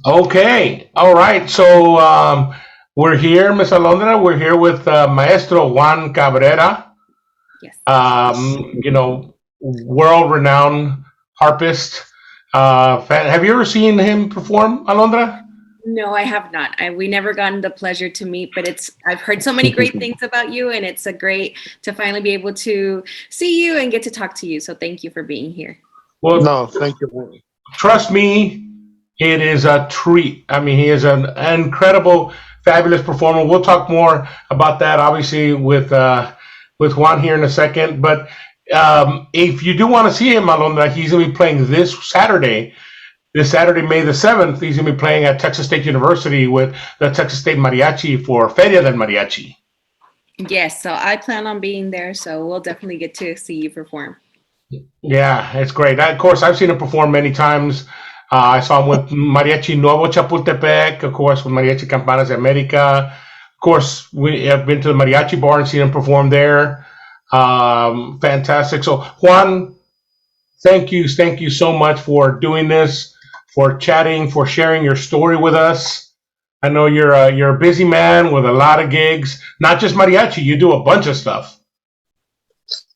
Okay. All right. So we're here, Miss Alondra. We're here with Maestro Juan Cabrera. Yes. World-renowned harpist. Have you ever seen him perform, Alondra? No, I have not. We never gotten the pleasure to meet, but I've heard so many great things about you, and it's a great to finally be able to see you and get to talk to you. So thank you for being here. Well, No, thank you. trust me, it is a treat. I mean, he is an incredible, fabulous performer. We'll talk more about that, obviously, with Juan here in a second. But if you do want to see him, Alondra, he's going to be playing this Saturday, May the 7th. He's going to be playing at Texas State University with the Texas State Mariachi for Feria del Mariachi. Yes, so I plan on being there, so we'll definitely get to see you perform. Yeah, it's great. Of course, I've seen him perform many times. I saw him with Mariachi Nuevo Chapultepec, of course, with Mariachi Campanas de America. Of course, we have been to the Mariachi Bar and seen him perform there. Fantastic. So, Juan, thank you so much for doing this, for chatting, for sharing your story with us. I know you're a busy man with a lot of gigs, not just mariachi. You do a bunch of stuff,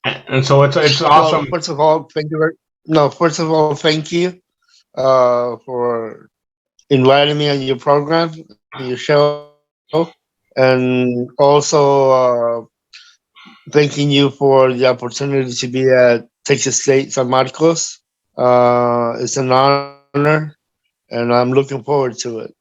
and so it's Well, awesome. first of all, thank you. First of all, thank you for inviting me on your program, your show, and also thanking you for the opportunity to be at Texas State San Marcos. It's an honor, and I'm looking forward to it.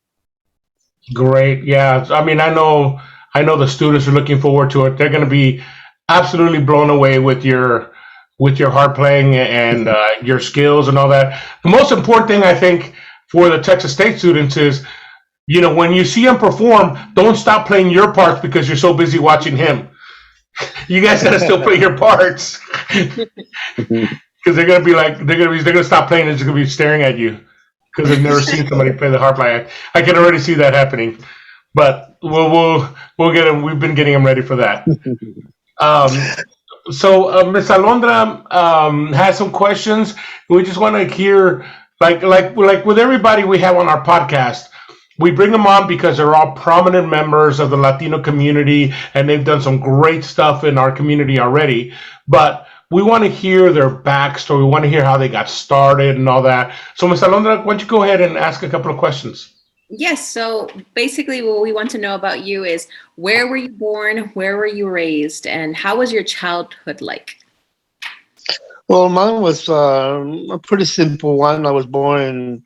Great. Yeah. I mean, I know the students are looking forward to it. They're going to be absolutely blown away with your harp playing and your skills and all that. The most important thing I think for the Texas State students is, when you see him perform, don't stop playing your parts because you're so busy watching him. You guys got to still play your parts because they're going to be like they're going to stop playing and just going to be staring at you because they've never seen somebody play the harp. I can already see that happening. But we'll get him. We've been getting him ready for that. Um, so Miss Alondra has some questions. We just want to hear, like with everybody we have on our podcast. We bring them on because they're all prominent members of the Latino community, and they've done some great stuff in our community already. But we want to hear their backstory. We want to hear how they got started and all that. So, Miss Alondra, why don't you go ahead and ask a couple of questions? Yes, so basically what we want to know about you is where were you born, where were you raised, and how was your childhood like? Well, mine was a pretty simple one. I was born in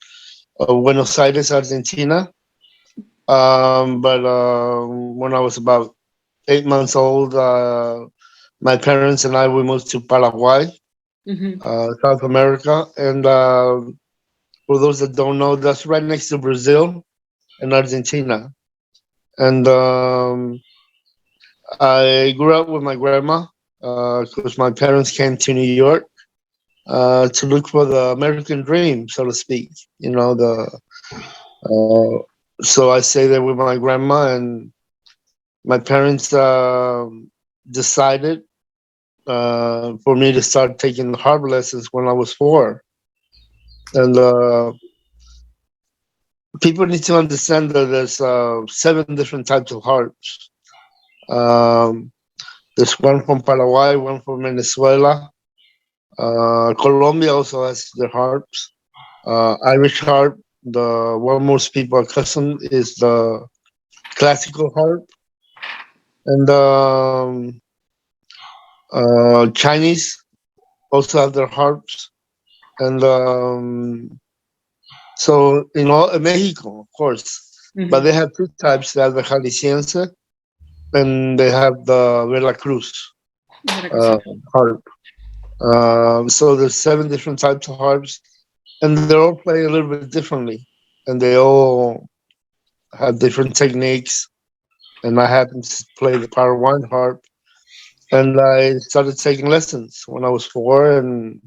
Buenos Aires, Argentina. But when I was about 8 months old, my parents and I we moved to Paraguay, Mm-hmm. South America, and for those that don't know, that's right next to Brazil and Argentina. And I grew up with my grandma because my parents came to New York to look for the American dream, so to speak. So I stayed there with my grandma, and my parents decided for me to start taking harp lessons when I was 4. And people need to understand that there's 7 different types of harps. Um, there's one from Paraguay, one from Venezuela. Colombia also has their harps. Irish harp, the one most people are accustomed, is the classical harp. And Chinese also have their harps. And so, in Mexico, of course. Mm-hmm. But they have 2 types. They have the Jalisciense and they have the Veracruz harp. So there's 7 different types of harps, and they all play a little bit differently, and they all have different techniques. And I happen to play the power one harp, and I started taking lessons when I was 4, and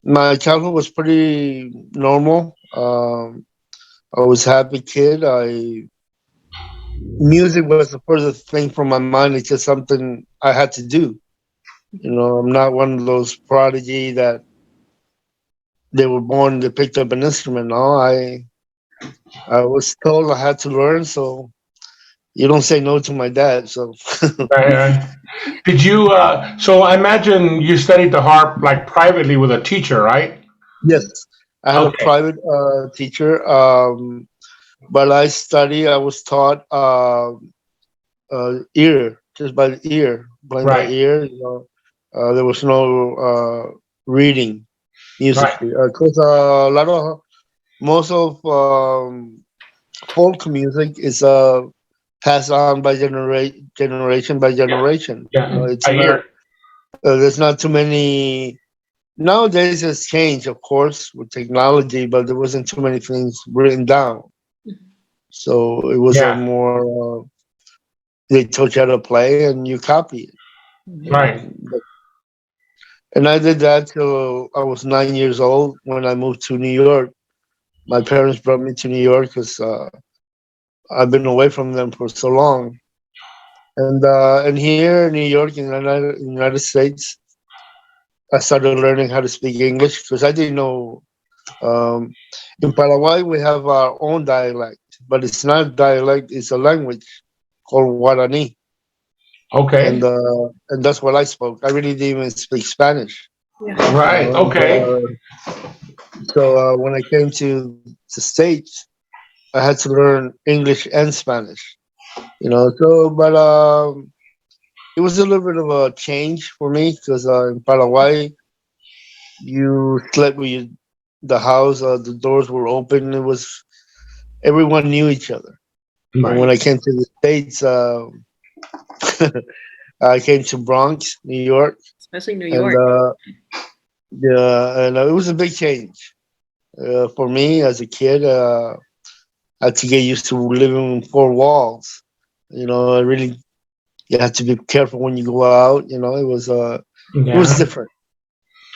my childhood was pretty normal. I was a happy kid. Music was the first thing from my mind. It's just something I had to do. I'm not one of those prodigy that they were born, they picked up an instrument. No, I was told I had to learn, so you don't say no to my dad. So Right, right. Did you? So I imagine you studied the harp like privately with a teacher, right? yes, I had a Okay. private teacher, but I was taught ear, just by the ear, playing by Right. ear. There was no reading Right. musically. Because most of folk music is passed on by generation by generation. Yeah. It's I not. hear. There's not too many. Nowadays, it's changed, of course, with technology, but there wasn't too many things written down. So it was a Yeah. more. They taught you how to play, and you copy it. Right. And I did that till I was 9 years old when I moved to New York. My parents brought me to New York because I've been away from them for so long. And here in New York, in the United States, I started learning how to speak English because I didn't know. Um, in Paraguay, we have our own dialect, but it's not dialect; it's a language called Guarani, Okay. and that's what I spoke. I really didn't even speak Spanish. Yeah. Right. Okay. So when I came to the States, I had to learn English and Spanish. But it was a little bit of a change for me because in Paraguay, you slept with the house, the doors were open. It was everyone knew each other. And when Right. I came to the States, I came to Bronx, New York, Especially New and York. yeah, and it was a big change for me as a kid. I had to get used to living in four walls. I really you have to be careful when you go out. It was Yeah. different.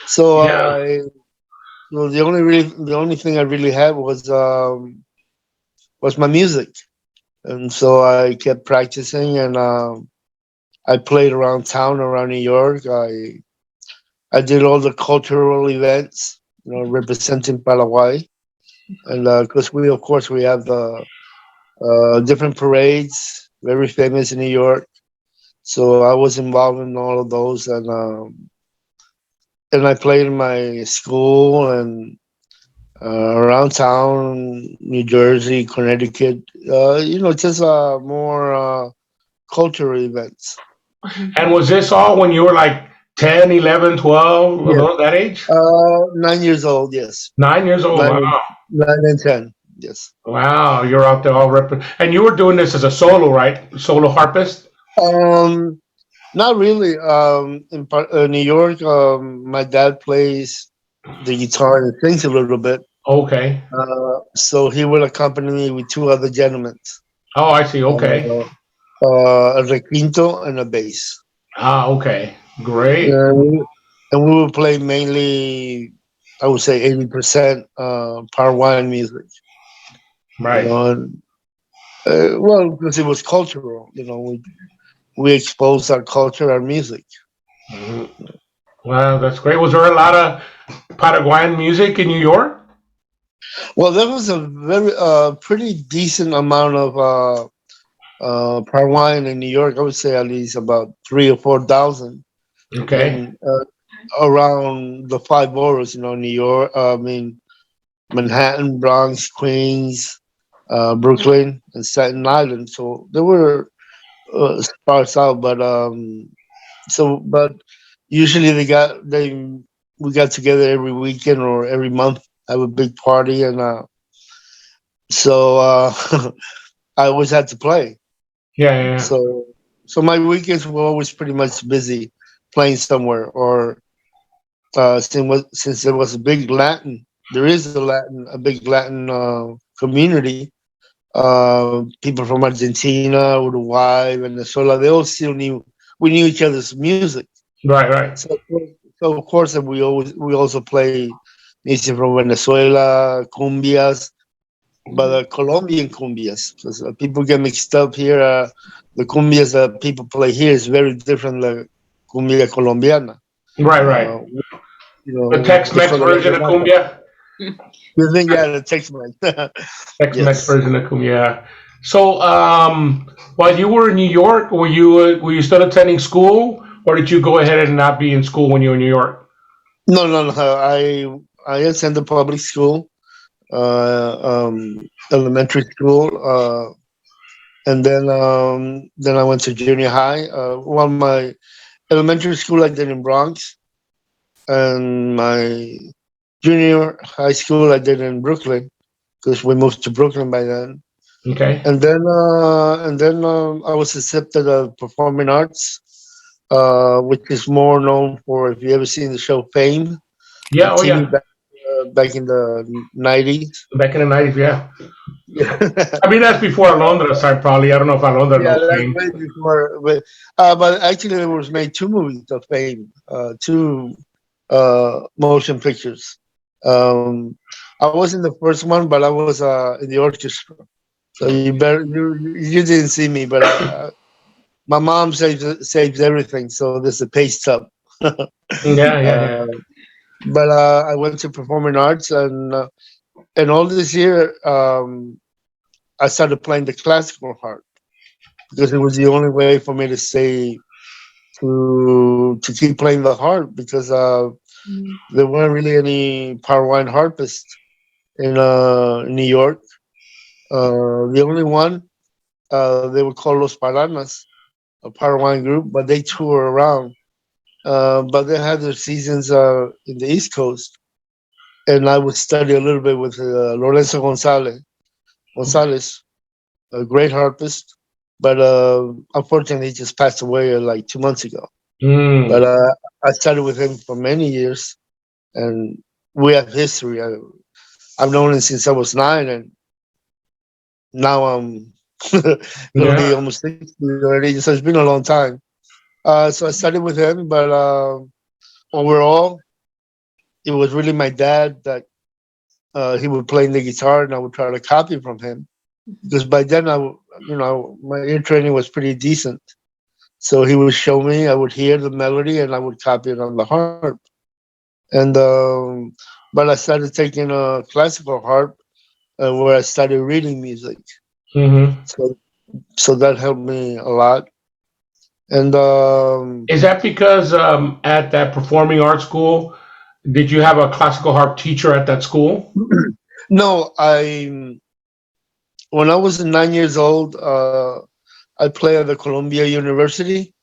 So Yeah. the only thing I really had was my music, and so I kept practicing, and I played around town, around New York. I did all the cultural events, representing Paraguay, and because we of course we have the different parades, very famous in New York. So I was involved in all of those, and I played in my school and around town, New Jersey, Connecticut. Just more cultural events. And was this all when you were like 10, 11, 12, Yeah. that age? 9 years old. Yes. 9 years old. Nine and Wow. 9 and 10. Yes. Wow. You're out there all and you were doing this as a solo, right? Solo harpist? Um, Not really. New York, my dad plays the guitar and sings a little bit. Okay. So he will accompany me with two other gentlemen, Oh, I see. Okay. uh, a requinto and a bass. Ah, okay. Great. And we will play mainly, I would say, 80% Paraguayan music. Right. And, well, because it was cultural. We exposed our culture, our music. Mhm. Wow, that's great. Was there a lot of Paraguayan music in New York? Well, there was a very pretty decent amount of Paraguayan in New York. I would say at least about 3 or 4 thousand, Okay. and around the five boroughs. New York. I mean, Manhattan, Bronx, Queens, Brooklyn, and Staten Island. So there were sparse out, but usually we got together every weekend or every month, have a big party, and so I always had to play. Yeah, yeah, yeah. So my weekends were always pretty much busy playing somewhere, or since there was a big Latin, there is a big Latin community. People from Argentina, Uruguay, Venezuela, they all still we knew each other's music. Right, right. So, of course, we also play music from Venezuela, cumbias, but Colombian cumbias, because people get mixed up here. The cumbias that people play here is very different than cumbia colombiana. Right, right. Uh, The Tex-Mex Disco de la version of Renata. cumbia. You think, yeah, the Tex-Mex. Tex-Mex Yes. version of yeah. So, while you were in New York, were you still attending school, or did you go ahead and not be in school when you were in New York? No, no, no. I attended public school, elementary school, and then I went to junior high. Well, my elementary school I did in Bronx, and my junior high school I did in Brooklyn because we moved to Brooklyn by then. Okay. And then I was accepted at Performing Arts, which is more known for if you ever seen the show Fame on Yeah. Oh, TV yeah. back in the 90s. Back in the '90s. Yeah. Yeah, I mean, that's before Alonda's time, probably. I don't know if Alondra yeah, knows that's Fame. way before. But actually, there was made two movies of Fame, two motion pictures. Um, I was in the first one, but I was in the orchestra. So you didn't see me, but my mom saves everything, so there's a pay stub. Yeah. Yeah. Yeah. uh, but I went to performing arts, and all this year I started playing the classical harp because it was the only way for me to stay to keep playing the harp because there weren't really any power wine harpists in New York. The only one they were called Los Paranas, a power wine group, but they tour around. But they had their seasons in the East Coast, and I would study a little bit with Lorenzo Gonzalez, a great harpist, but unfortunately he just passed away like 2 months ago. But Mm. I studied with him for many years, and we have history. I've known him since I was 9, and now I'm gonna be Yeah. almost 60 already. So it's been a long time. So I studied with him, but overall, it was really my dad that he would play the guitar, and I would try to copy from him because by then my ear training was pretty decent. So he would show me, I would hear the melody, and I would copy it on the harp. And but I started taking a classical harp where I started reading music. Hmm. So that helped me a lot. And Is that because at that performing arts school, did you have a classical harp teacher at that school? no, I when I was 9 years old, I played at the Columbia University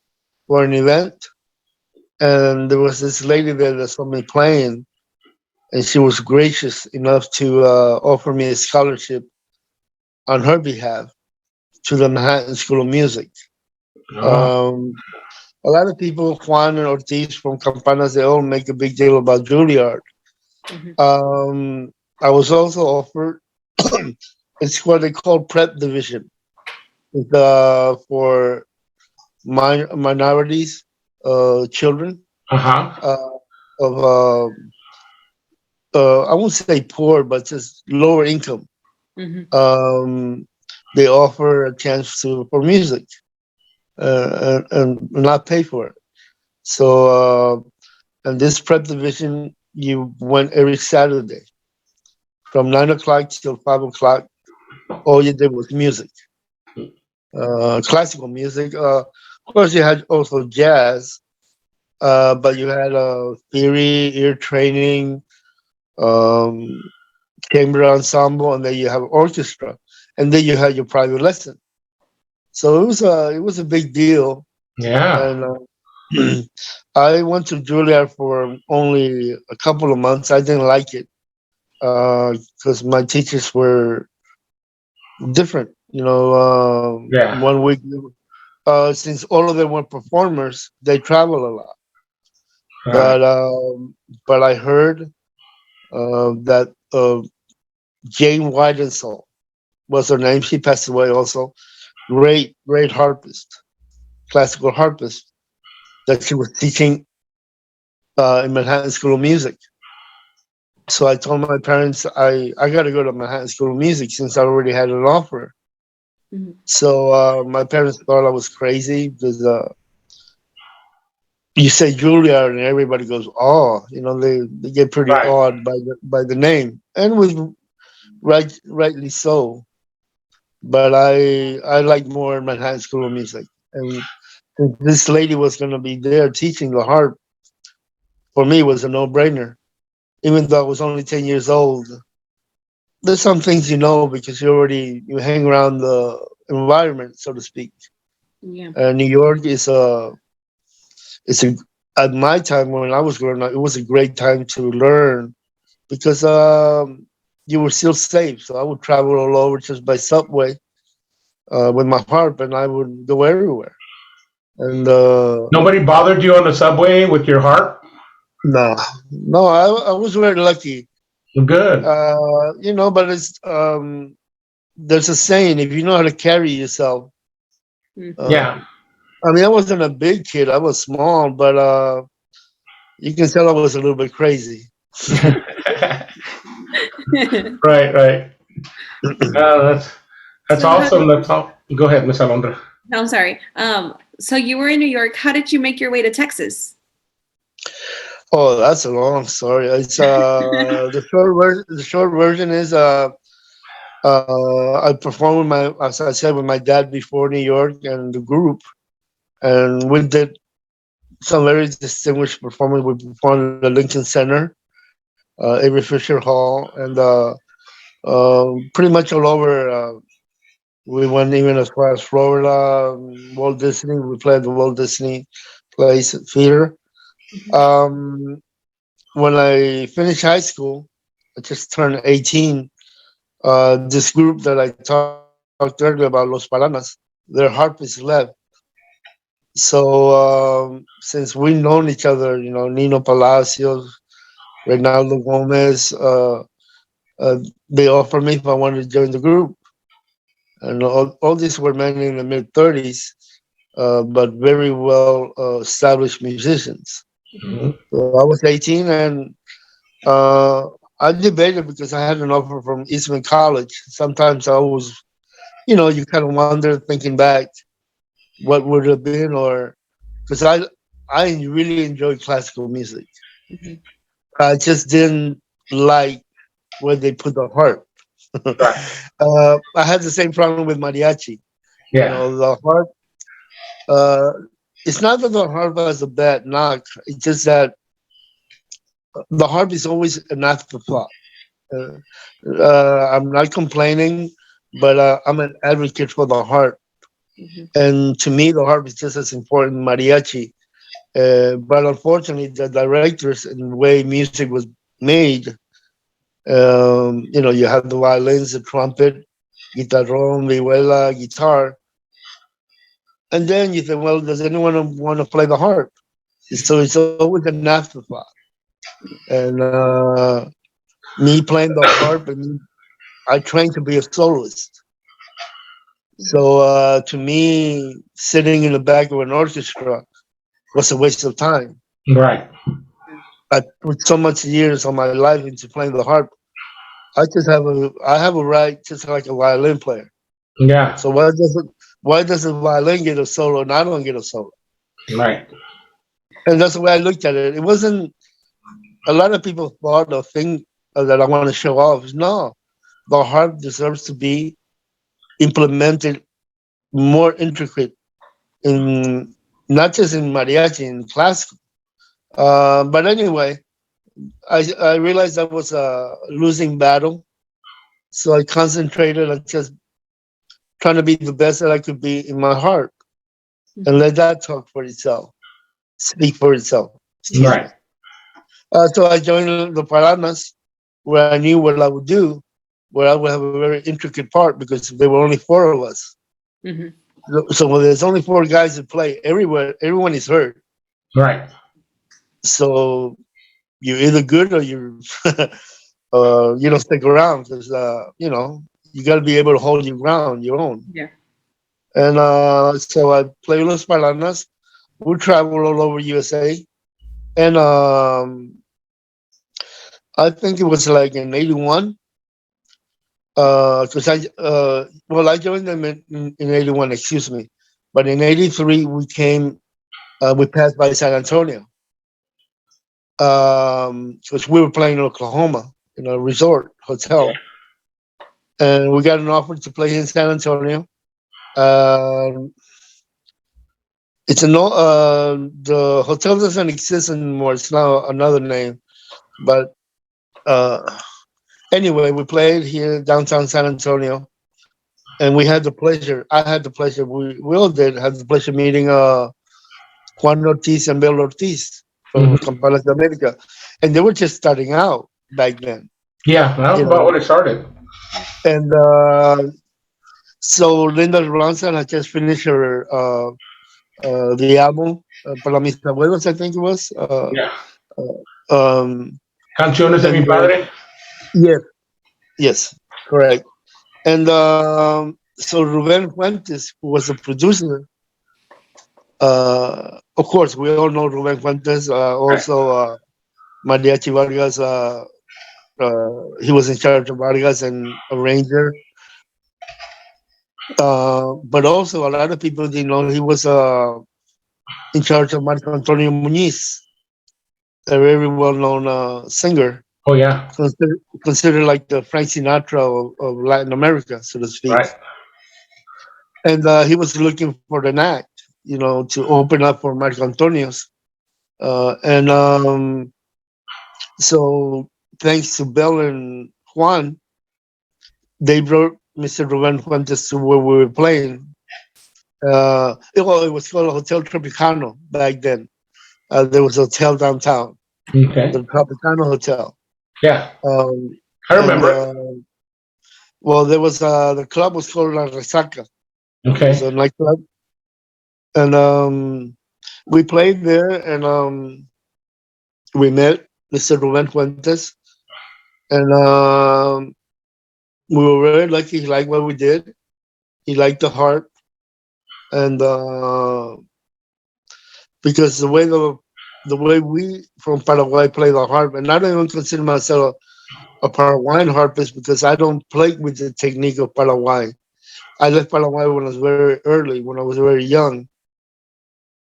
for an event, and there was this lady there that saw me playing, and she was gracious enough to offer me a scholarship on her behalf to the Manhattan School of Music. Oh. Um, a lot of people, Juan and Ortiz from Campanas, they all make a big deal about Juilliard. Mhm. I was also offered, it's what they call prep division. It's for minorities, children Uh huh. uh, of, I won't say poor, but just lower income. Mhm. Um, they offer a chance for music and not pay for it. So, in this prep division, you went every Saturday from 9 o'clock till 5 o'clock. All you did was music, classical music. Of course, you had also jazz, but you had theory, ear training, um, chamber ensemble, and then you have orchestra, and then you had your private lesson. So it was a big deal, Yeah. and I went to Juilliard for only a couple of months. I didn't like it because my teachers were different. Yeah. One week, since all of them were performers, they travel a lot. Right. But I heard that Jane Weidenthal was her name. She passed away also. Great harpist, classical harpist that she was teaching in Manhattan School of Music. So I told my parents I got to go to Manhattan School of Music since I already had an offer. Mhm. So my parents thought I was crazy because you say Juilliard and everybody goes, oh, they get pretty Right. awed by the name, and with rightly so. But I like more Manhattan School of Music, and this lady was going to be there teaching the harp. For me, it was a no-brainer, even though I was only 10 years old. There's some things because you hang around the environment, so to speak. Yeah. New York is at my time when I was growing up, it was a great time to learn because you were still safe. So I would travel all over just by subway with my harp, and I would go everywhere. And Nobody bothered you on the subway with your harp? no, no, I was very lucky. Good. But it's there's a saying: if you know how to carry yourself. Yeah. I mean, I wasn't a big kid; I was small, but you can tell I was a little bit crazy. Right, right. That's So how awesome. That's all. Go ahead, Miss Alondra. no, I'm sorry. So you were in New York. How did you make your way to Texas? Oh, that's a long story. It's the short version is I performed with as I said, with my dad before New York and the group, and we did some very distinguished performance. We performed at the Lincoln Center, Avery Fisher Hall, and pretty much all over. We went even as far as Florida, Walt Disney. We played the Walt Disney Place Theater. Um, when I finished high school, I just turned 18. This group that I talked earlier about, Los Paranas, their harpist left. So since we known each other, Nino Palacios, Reynaldo Gomez, they offered me if I wanted to join the group. And all these were men in the mid 30s, but very well established musicians. Mhm. So I was 18, and uh, I debated because I had an offer from Eastman College. Sometimes I was, you kind of wonder, thinking back, what would it have been, or because I really enjoyed classical music. Mhm. I just didn't like where they put the harp. Right. I had the same problem with mariachi. Yeah. The harp. Uh, it's not that the harp has a bad knock. It's just that the harp is always an afterthought. Uh, I'm not complaining, but I'm an advocate for the harp. Mhm. And to me, the harp is just as important mariachi. But unfortunately, the directors and the way music was made, you have the violins, the trumpet, guitarrón, vihuela, guitar. And then you think, well, does anyone want to play the harp? So it's always an afterthought. And me playing the harp, and I trained to be a soloist. Mhm. So to me, sitting in the back of an orchestra was a waste of time. Right. I put so much years of my life into playing the harp. I have a right just like a violin player. Yeah. So why does a violin get a solo and I don't get a solo? Right. And that's the way I looked at it. It wasn't a lot of people thought or think that I want to show off. No, the harp deserves to be implemented more intricate in not just in mariachi in classical. But anyway, I realized that was a losing battle. So I concentrated on just trying to be the best that I could be in my heart and Mhm. let that talk for itself, speak for itself. Excuse me. Right. So I joined the Paranas, where I knew what I would do, where I would have a very intricate part because there were only four of us. Mhm. So when there's only four guys that play everywhere, everyone is heard. Right. So you're either good or you don't stick around because you got to be able to hold your ground, your own. Yeah. And so I play Los Paranas. We travel all over USA, and I think it was like in '81. Because I joined them in '81. Excuse me, but in '83 we came we passed by San Antonio because we were playing in Oklahoma in a resort hotel, and we got an offer to play in San Antonio. It's a no. The hotel doesn't exist anymore. It's now another name, but uh, anyway, we played here downtown San Antonio, and we had the pleasure. I had the pleasure. We all did have the pleasure meeting Juan Ortiz and Bel Ortiz from Mhm. Campanas de America, and they were just starting out back then, Yeah, that was you about know. when it started. And so Linda Ronson had just finished her the album para mis abuelos, I think it was. Yeah. Um, Canciones de mi and padre. yes, yes, correct. And so Ruben Fuentes, who was the producer, of course, we all know Ruben Fuentes. Right. Also, Mariachi Vargas. He was in charge of Vargas and arranger. But also, a lot of people didn't know he was in charge of Marco Antonio Muniz, a very well-known singer, Oh yeah. considered like the Frank Sinatra of Latin America, so to speak. Right. And he was looking for an act, to open up for Marco Antonio's. And so, thanks to Bell and Juan, they brought Mr. Ruben Fuentes to where we were playing. It was called Hotel Tropicano back then. There was a hotel downtown, Okay. the Tropicano Hotel. Yeah, Um, I and remember it. well, there was the club was called La Resaca. It was Okay. a nightclub, and we played there, and we met Mr. Ruben Fuentes, and we were very lucky. He liked what we did. He liked the harp, and because the way we from Paraguay play the harp, and I don't even consider myself a Paraguayan harpist because I don't play with the technique of Paraguay. I left Paraguay when I was very early, when I was very young.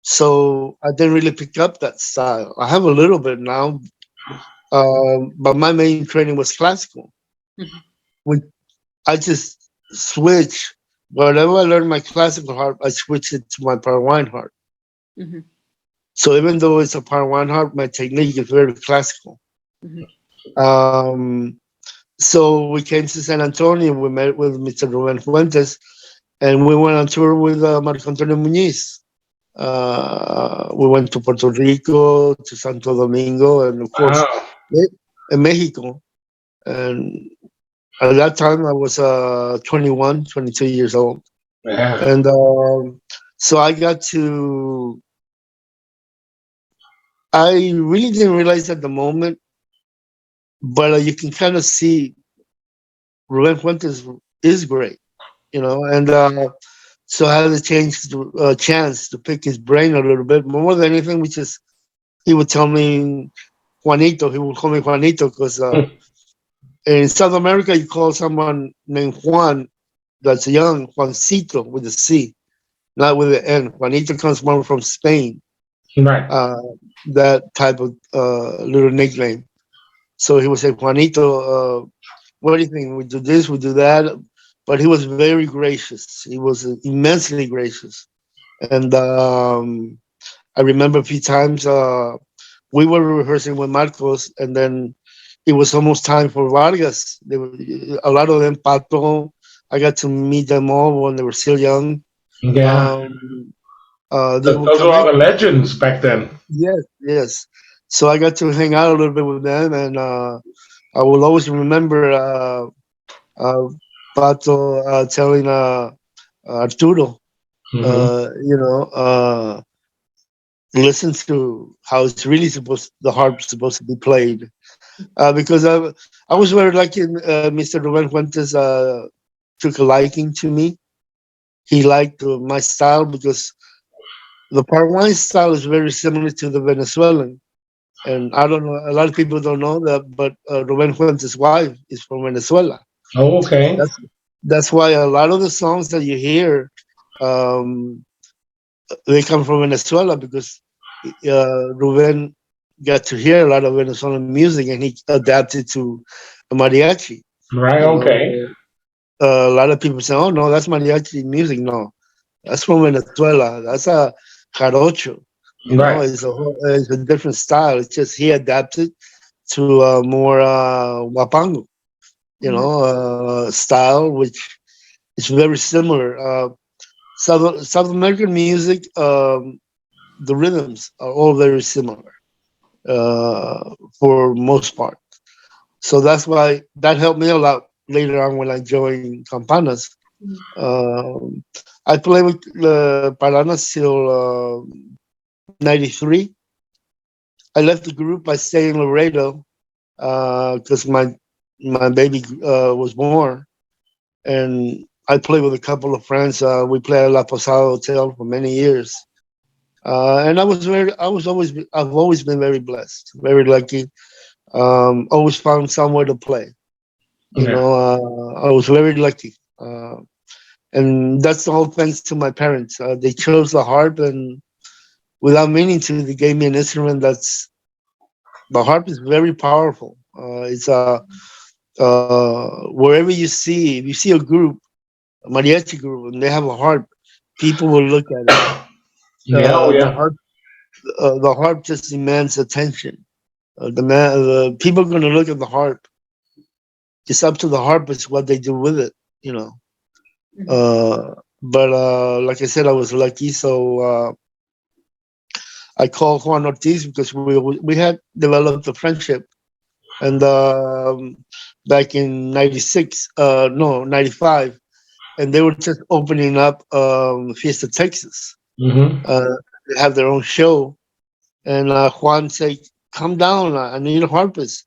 So I didn't really pick up that style. I have a little bit now, but my main training was classical. Mhm. When I just switch, whenever I learned my classical harp, I switch it to my Paraguayan harp. Mhm. So even though it's a Paraguayan harp, my technique is very classical. Mhm. Um, so we came to San Antonio. We met with Mr. Ruben Fuentes, and we went on tour with Marco Antonio Muniz. We went to Puerto Rico, to Santo Domingo, and of course, Wow. in Mexico. And at that time, I was 21, 22 years old. Yeah. And so I really didn't realize at the moment, but you can kind of see Ruben Fuentes is great, and so I had a chance to pick his brain a little bit more than anything, which is he would tell me Juanito. He would call me Juanito because in South America you call someone named Juan that's young Juancito with a C, not with an N. Juanito comes more from Spain. Right. That type of little nickname. So he would say Juanito. What do you think? We do this, we do that. But he was very gracious. He was immensely gracious. And I remember a few times we were rehearsing with Marcos, and then it was almost time for Vargas. A lot of them, Pato, I got to meet them all when they were still young. Yeah. Um, they would Those were come all in. the legends back then. Yes, yes. So I got to hang out a little bit with them, and I will always remember uh, Pato telling Arturo, Hmm. listen to how it's really the harp's supposed to be played. Because I was very lucky. Mr. Ruben Fuentes took a liking to me. He liked my style because the Paraguayan style is very similar to the Venezuelan. And I don't know, a lot of people don't know that, but Ruben Fuentes' wife is from Venezuela. Oh, okay. That's that's why a lot of the songs that you hear, um, they come from Venezuela because Ruben got to hear a lot of Venezuelan music and he adapted to mariachi. Right. You know, Okay. a lot of people say, "Oh no, that's mariachi music." No, that's from Venezuela. That's a jarocho. You know, Right. it's a different style. It's just he adapted to more wapango. You Mhm. know, style which is very similar. South American music, the rhythms are all very similar for most part. So that's why that helped me a lot later on when I joined Campanas. Um, I played with Paranas till '93. I left the group. I stayed in Laredo because my baby was born, and I played with a couple of friends. We played at La Posada Hotel for many years. And I've always been very blessed, very lucky. Always found somewhere to play. You Yeah. know, I was very lucky, and that's all thanks to my parents. They chose the harp, and without meaning to, they gave me an instrument that's the harp is very powerful. It's wherever you see, if you see a group, a mariachi group, and they have a harp, people will look at it. Yeah. Oh, The yeah. harp just demands attention. The people are going to look at the harp. It's up to the harpist what they do with it, you know. Mhm. But like I said, I was lucky, so I called Juan Ortiz because we had developed a friendship, and back in '96, no '95, and they were just opening up Fiesta Texas. Mm-hmm. They have their own show, and Juan said, "Come down, I need a harpist."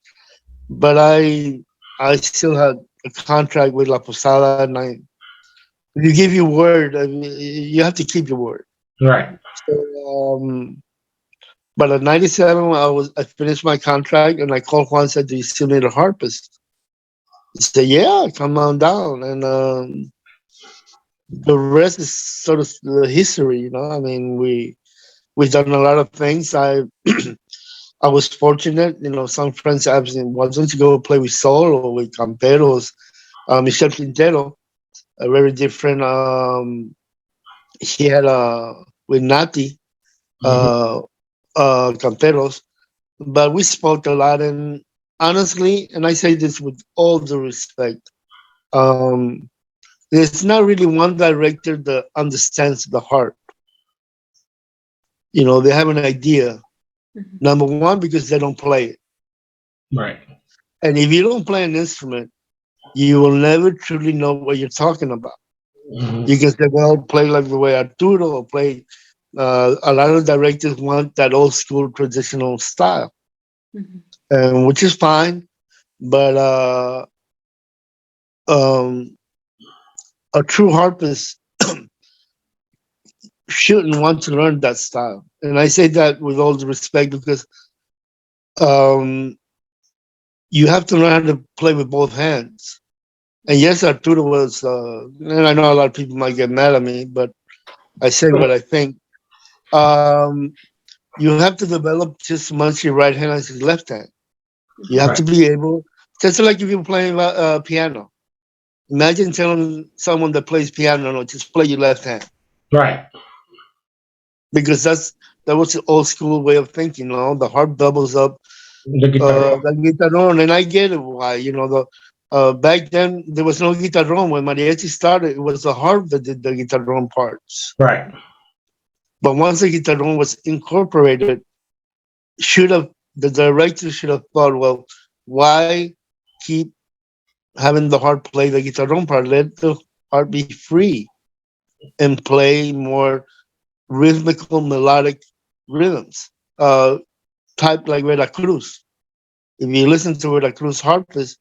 But I still had a contract with La Posada, and if you give your word, I mean, you have to keep your word. Right. So, but at '97, I finished my contract, and I called Juan and said, "Do you still need a harpist?" He said, "Yeah, come on down." And the rest is sort of the history, you know. I mean, we've done a lot of things. I was fortunate, you know. Some friends asked me, "Why don't you go play with Sol or with Camperos?" Michel Quintero, a very different. He had with Nati, Mm-hmm. uh, Camperos, but we spoke a lot. And honestly, and I say this with all due respect, um, there's not really one director that understands the heart. You know, they have an idea. Mhm. Number one, because they don't play it, Right. and if you don't play an instrument, you will never truly know what you're talking about. You Mm-hmm. can say, well, play like the way Arturo, or play. A lot of directors want that old school traditional style, Mhm. which is fine. But um, a true harpist shouldn't want to learn that style. And I say that with all due respect because um, you have to learn how to play with both hands. And yes, Arturo was, and I know a lot of people might get mad at me, but I say what I think. Um, you have to develop just as much your right hand as your left hand. You have Right. to be able, just like if you're playing piano. Imagine telling someone that plays piano, no, just play your left hand, Right. because that was the old school way of thinking. You know, the harp doubles up The guitar. the guitarron, and I get it why. You know, the back then there was no guitarron when mariachi started. It was the harp that did the guitarron parts. Right. But once the guitarron was incorporated, should have the director should have thought, well, why keep having the harp play the guitarron part? Let the harp be free and play more rhythmical, melodic rhythms. Type like Veracruz. If you listen to Veracruz harpists,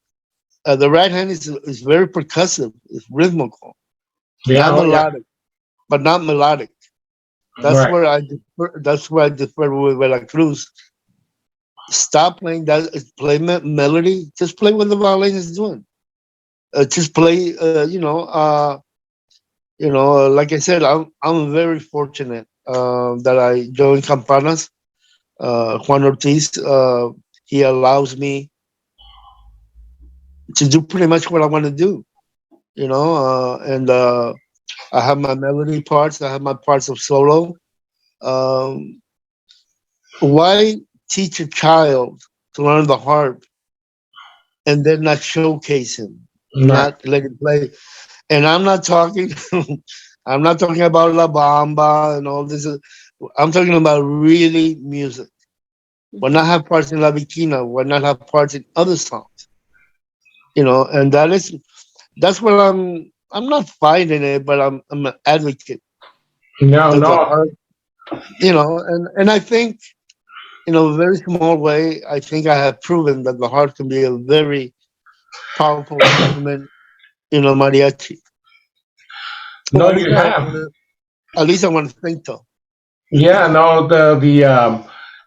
the right hand is very percussive. It's rhythmical, Yeah. not Oh, yeah. melodic, but not melodic. That's Right. where I differ. That's where I differ with Veracruz. Stop playing that. Play melody. Just play what the violin is doing. Just play. Like I said, I'm very fortunate that I joined Campanas. Juan Ortiz, he allows me to do pretty much what I want to do, and I have my melody parts, I have my parts of solo. Um, why teach a child to learn the harp and then not showcase him, Right. not let him play? And I'm not talking, I'm not talking about La Bamba and all this. I'm talking about really music. Why not have parts in La Bikina? Why not have parts in other songs? And that's what I'm not fighting it, but I'm an advocate No, that the no. harp, and I think in a very small way, I think I have proven that the harp can be a very powerful instrument in a mariachi. No, Or you have. at least I want to think so. Yeah, no,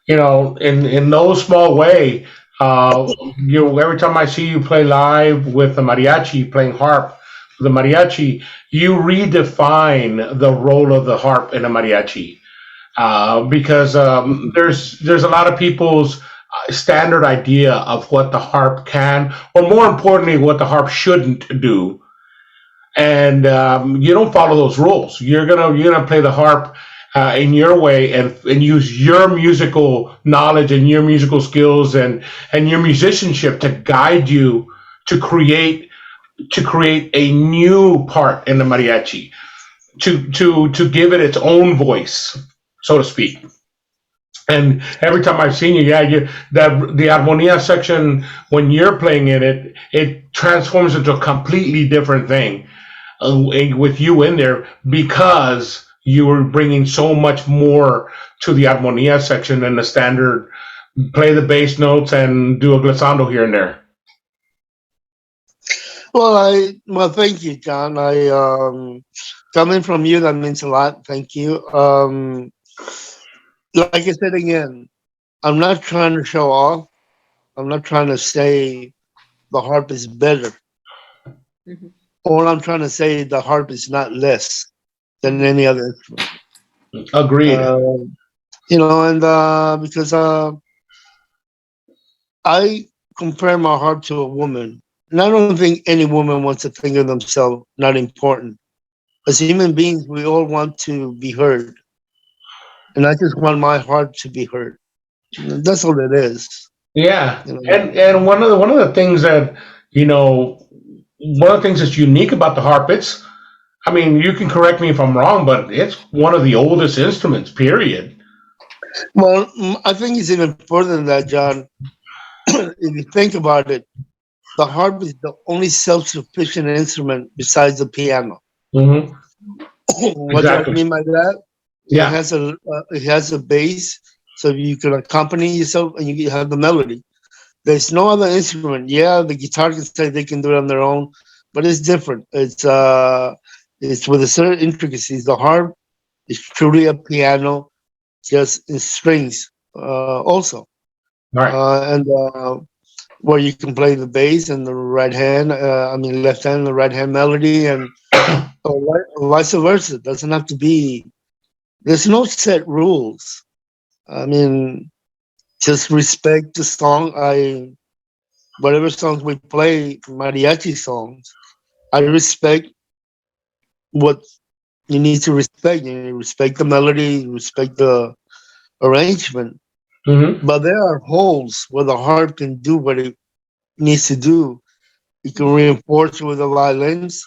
in no small way, every time I see you play live with the mariachi, playing harp, the mariachi, you redefine the role of the harp in a mariachi. Because there's a lot of people's standard idea of what the harp can, or more importantly, what the harp shouldn't do, and you don't follow those rules. You're gonna play the harp in your way and use your musical knowledge and your musical skills and your musicianship to guide you to create a new part in the mariachi, to give it its own voice, so to speak. And every time I've seen you, yeah, that the armonia section, when you're playing in it, it transforms into a completely different thing with you in there, because you were bringing so much more to the armonia section than the standard play the bass notes and do a glissando here and there. Well, thank you, John. I coming from you, that means a lot. Thank you. Like I said again, I'm not trying to show off. I'm not trying to say the harp is better. Mhm. All I'm trying to say is the harp is not less than any other instrument. Agreed. And because I compare my harp to a woman, and I don't think any woman wants to think of themselves not important. As human beings, we all want to be heard, and I just want my harp to be heard. That's all it is. Yeah, You know. and one of the things that one of the things that's unique about the harp, it's, I mean, you can correct me if I'm wrong, but it's one of the oldest instruments, period. Well, I think it's even further than that, John. If you think about it, the harp is the only self-sufficient instrument besides the piano. Hmm. What do I Exactly. mean by that? Yeah. It has a bass, so you can accompany yourself, and you have the melody. There's no other instrument. Yeah, the guitar can say they can do it on their own, but it's different. It's with a certain intricacies. The harp is truly a piano, just in strings. Also, All right. and where you can play the bass and the right hand. I mean, left hand, the right hand melody, and vice versa. It doesn't have to be. There's no set rules. I mean, just respect the song. Whatever songs we play, mariachi songs, I respect what you need to respect. You respect the melody, respect the arrangement. Hmm. But there are holes where the harp can do what it needs to do. It can reinforce with the violins.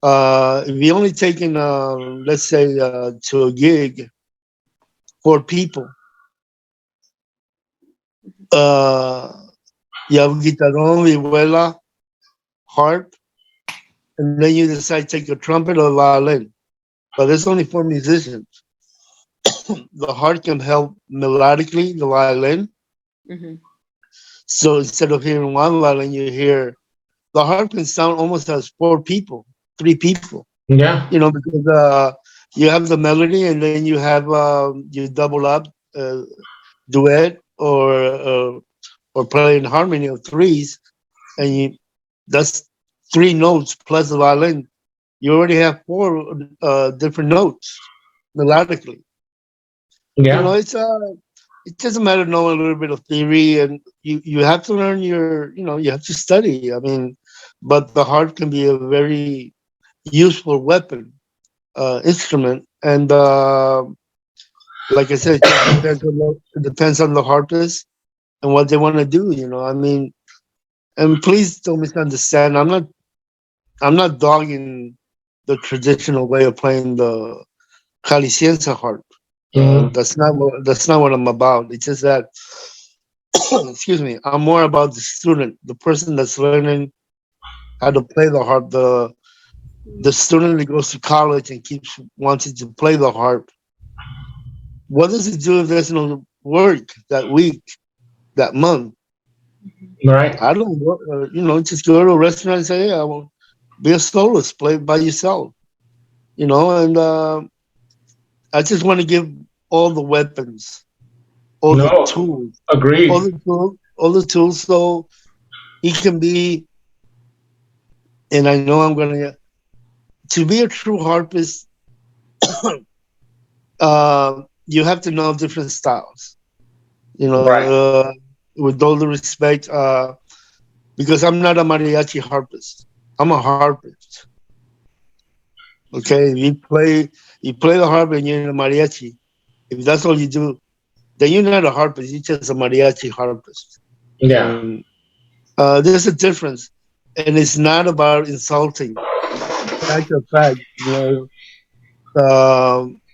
If you only taking, let's say, to a gig, 4 people, uh, you have guitarón, vihuela, harp, and then you decide to take a trumpet or violin. But there's only 4 musicians. The harp can help melodically, the violin. Mhm. So instead of hearing one violin, you hear the harp can sound almost as 4 people, 3 people. Yeah. Because you have the melody, and then you have you double up, uh, duet, or play in harmony of threes, and that's 3 notes plus the violin. You already have 4 different notes melodically. You know, Yeah. it's just a matter of knowing a little bit of theory, and you have to learn you have to study. I mean, but the harp can be a very useful weapon, instrument, and like I said, it just depends on the harpist and what they want to do. You know, I mean, and please don't misunderstand. I'm not dogging the traditional way of playing the Jalisciense harp. Mhm. That's not what I'm about. It's just that, excuse me, I'm more about the student, the person that's learning how to play the harp, the student that goes to college and keeps wanting to play the harp. What does it do if there's no work that week, that month? Right. I don't work, just go to a restaurant and say, hey, I will be a soloist, play by yourself, and I just want to give all the weapons, all the No. tools, all Agreed. the tools, all the tools, so he can be. And I know I'm gonna to be a true harpist. You have to know different styles. Right. With all the respect, because I'm not a mariachi harpist. I'm a harpist. Okay, you play the harp and you're in a mariachi. If that's all you do, then you're not a harpist. You're just a mariachi harpist. Yeah. And there's a difference, and it's not about insulting. Fact of fact,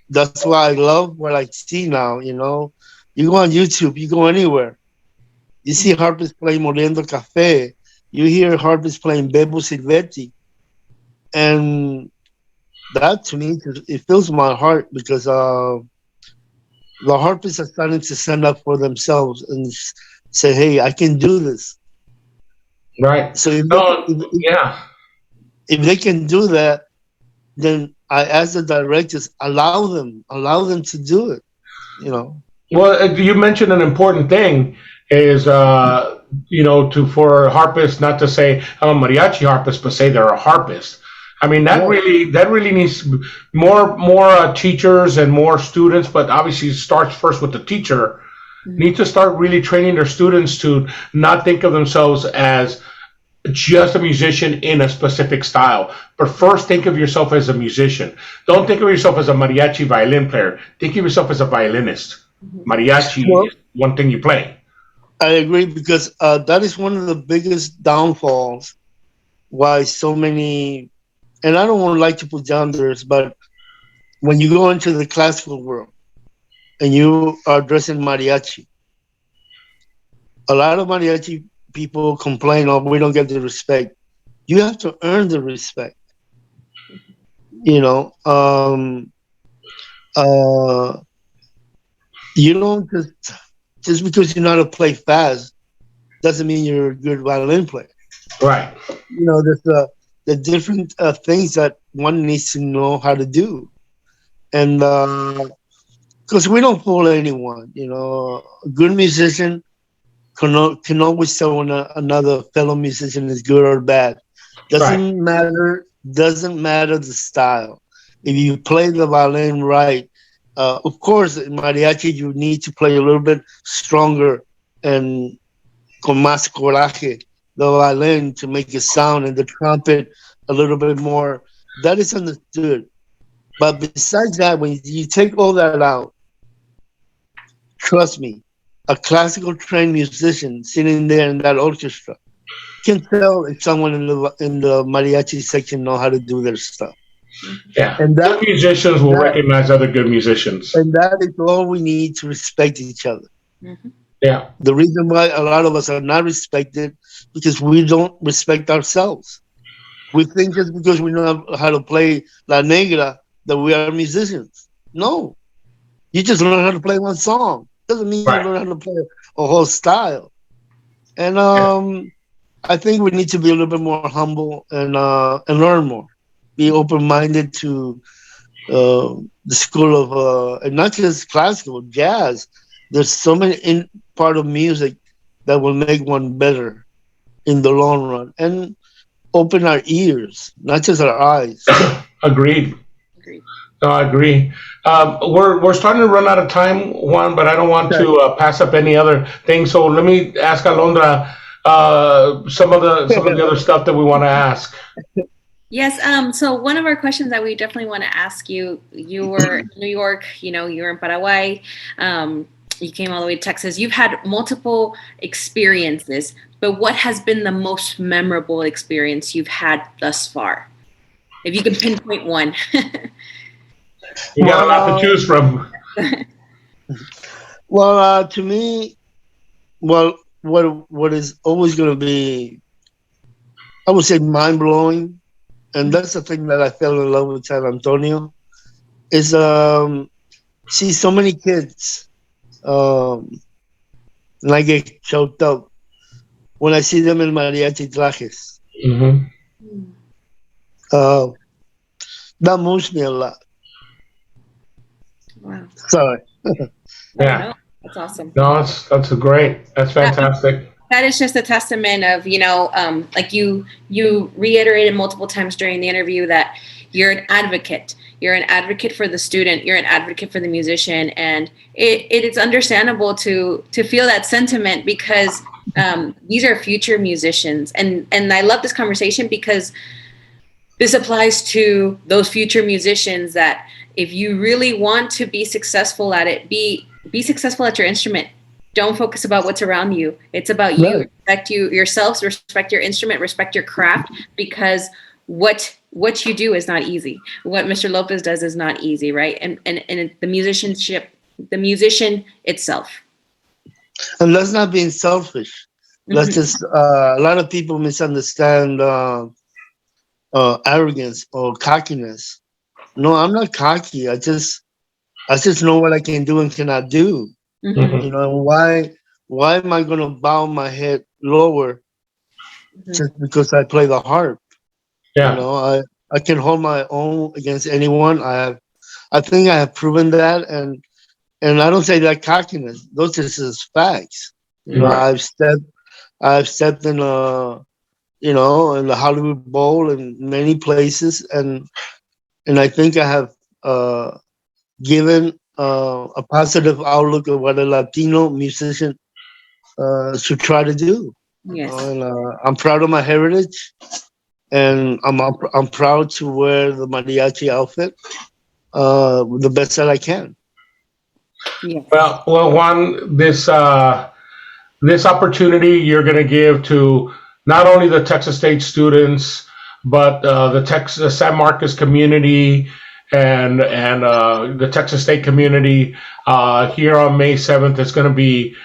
that's why I love what I see now. You go on YouTube, you go anywhere, you see harpists playing Moliendo Café, you hear harpists playing Bebo Silvetti, and that to me it fills my heart because the harpists are starting to stand up for themselves and say, "Hey, I can do this." Right. So if they, No. if, Yeah. if they can do that, then I ask the directors allow them to do it. You know. Well, you mentioned an important thing is to for harpists not to say I'm a mariachi harpist, but say they're a harpist. I mean Right. that really needs more teachers and more students, but obviously it starts first with the teacher. Need to start really training their students to not think of themselves as just a musician in a specific style, but first think of yourself as a musician. Don't think of yourself as a mariachi violin player. Think of yourself as a violinist. Mariachi Well, is one thing you play. I agree because that is one of the biggest downfalls why so many, and I don't want to like to put genders, but when you go into the classical world and you are dressing mariachi, a lot of mariachi people complain, "Oh, we don't get the respect." You have to earn the respect. You know, uh, you don't just because you know how to play fast doesn't mean you're a good violin player. Right. There's the different things that one needs to know how to do, and because we don't fool anyone. A good musician can always tell when another fellow musician is good or bad. Right. Doesn't matter the style. If you play the violin right, of course, in mariachi you need to play a little bit stronger and con más coraje the violin to make it sound, and the trumpet a little bit more. That is understood. But besides that, when you take all that out, trust me, a classical trained musician sitting there in that orchestra can tell if someone in the mariachi section know how to do their stuff. Yeah. And Good musicians will that recognize other good musicians. and that is all we need to respect each other. Yeah. The reason why a lot of us are not respected because we don't respect ourselves. We think just because we know how to play La Negra that we are musicians. No, you just learn how to play one song. Doesn't mean you Right. learn how to play a whole style. And Yeah. I think we need to be a little bit more humble and learn more. Be open minded to the school of and not just classical jazz. There's so many in part of music that will make one better in the long run and open our ears, not just our eyes. Agreed. Agreed. No, I agree. We're starting to run out of time, Juan, but I don't want Okay. to pass up any other things. So let me ask Alondra some of the other stuff that we want to ask. Yes. So one of our questions that we definitely want to ask you, you were in New York, you know, you were in Paraguay, you came all the way to Texas. You've had multiple experiences, but what has been the most memorable experience you've had thus far? If you can pinpoint one. You got a lot to choose from. Well, to me, well, what is always going to be, I would say, mind blowing, and that's the thing that I fell in love with San Antonio, is see so many kids, and I get choked up when I see them in mariachi trajes. Mm-hmm. Uh, that moves me a lot. Wow. Sorry. Yeah. No, that's awesome. No, that's a great. That's fantastic. That is just a testament of, you know, like you reiterated multiple times during the interview that you're an advocate. You're an advocate for the student. You're an advocate for the musician, and it is understandable to feel that sentiment because these are future musicians, and I love this conversation because this applies to those future musicians that if you really want to be successful at it, be successful at your instrument. Don't focus about what's around you. It's about you. Right. Respect you yourselves, respect your instrument, respect your craft, because what you do is not easy. What Mr. Lopez does is not easy, right? And the musician itself. And that's not being selfish. That's just a lot of people misunderstand arrogance or cockiness. No, I'm not cocky. I just know what I can do and cannot do. Mm-hmm. You know, why am I going to bow my head lower just because I play the harp? Yeah. You know, I can hold my own against anyone. I think I have proven that, and I don't say that cockiness. Those are just facts. You know, Right. I've stepped in you know, in the Hollywood Bowl and many places, and I think I have given a positive outlook of what a Latino musician should try to do. Yes. And I'm proud of my heritage, and I'm proud to wear the mariachi outfit the best that I can. Yes. Well, Juan, this opportunity you're going to give to not only the Texas State students, but the San Marcos community and the Texas State community here on May 7th is going to be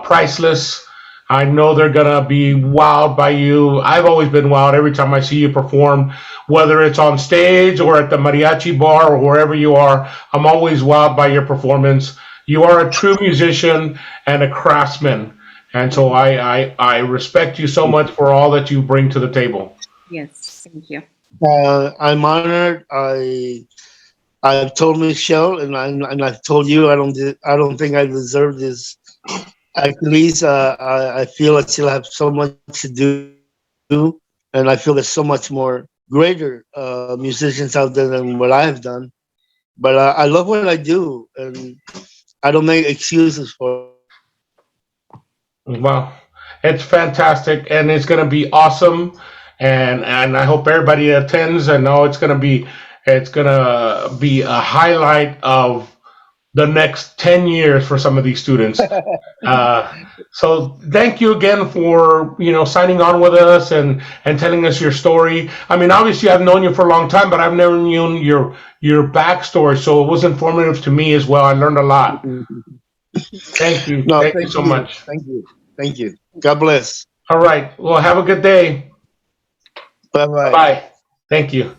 priceless. I know they're going to be wowed by you. I've always been wowed every time I see you perform, whether it's on stage or at the mariachi bar or wherever you are. I'm always wowed by your performance. You are a true musician and a craftsman. And so I respect you so much for all that you bring to the table. Yes, thank you. I'm honored. I've told Michelle, and I've told you, I don't think I deserve this. At least I feel I still have so much to do, and I feel there's so much more greater musicians out there than what I have done. But I love what I do, and I don't make excuses for it. Well, it's fantastic, and it's going to be awesome, and I hope everybody attends. I know it's going to be a highlight of the next 10 years for some of these students. So thank you again for signing on with us and telling us your story. I mean, obviously I've known you for a long time, but I've never known your backstory, so it was informative to me as well. I learned a lot. Thank you. No, thank you so much. Thank you. Thank you. God bless. All right. Well, have a good day. Bye-bye. Bye. Thank you.